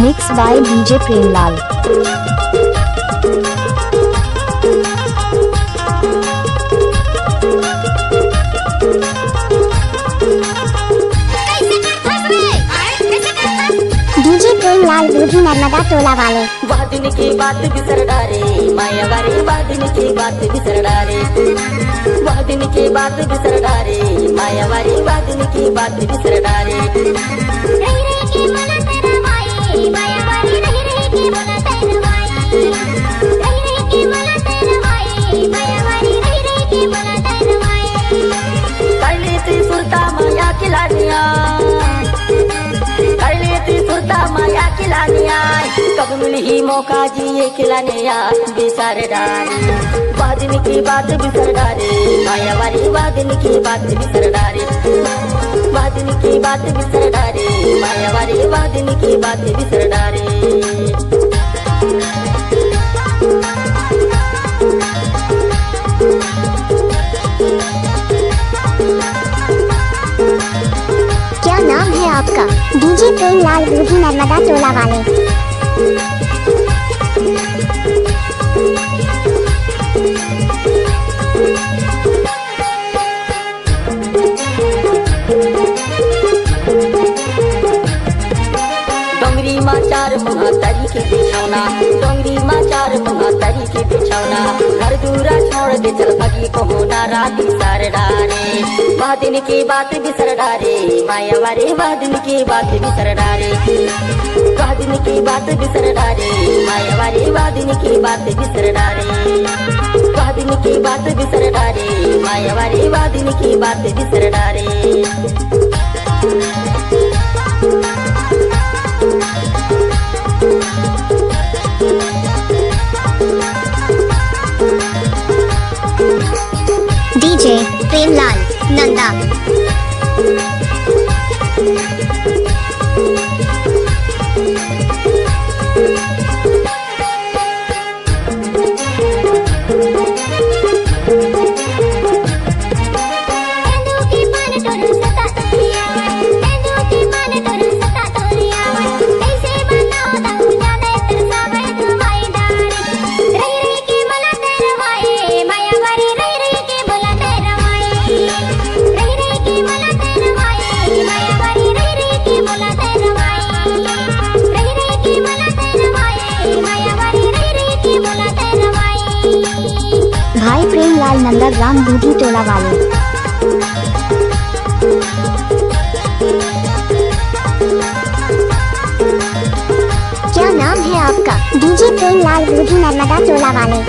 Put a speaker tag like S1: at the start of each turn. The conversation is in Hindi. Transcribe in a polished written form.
S1: Mixed by DJ Premlal.
S2: DJ Premlal बूढ़ी नर्मदा टोला वाले।
S3: वादिन की बात बिसर डारे माया वारे, वादिन की बात बिसर डारे, वादिन की बात बिसर डारे माया वारे, वादिन की बात बिसर डारे।
S2: रही रही के बोला तेरा माई माया वारी, रही रही के बोला तेरा माई, रही रही के बोला तेरा माई माया वारी, रही रही के बोला तेरा माई।
S3: कर लेती सुरता माया खिलानिया, कर लेती सुरता माया खिलानिया, कब मिली मौका जिए खिलाने या बिसर डारे। वादिन की बात बिसर डारे माया वारी, वादिन की बात बिसर डारे, वादिन की बात बिसर डारे माया वारी, वादिन की बात बिसर डारे।
S2: क्या नाम है आपका? डीजे प्रेमलाल बूढ़ी नर्मदा टोला वाले।
S3: डोंगरी माँ चार महातरी के बिछौना, डोंगरी माँ चार महातरी के बिछौना, घर दूरा छोड़ दे चल भगी को होना राती सार डारे। वादिन की बात बिसर डारे माया वारे, वादिन की बात बिसर डारे, वादिन की बात बिसर डारे माया वारे, वादिन की बात बिसर डारे, वादिन की बात बिसर डारे माया वारे, वादिन की बात बिसर डारे।
S2: डीजे प्रेमलाल नंदा।
S1: भाई प्रेमलाल नंदा ग्राम बूढ़ी टोला वाले।
S2: क्या नाम है आपका? डीजे प्रेमलाल बूढ़ी नर्मदा टोला वाले।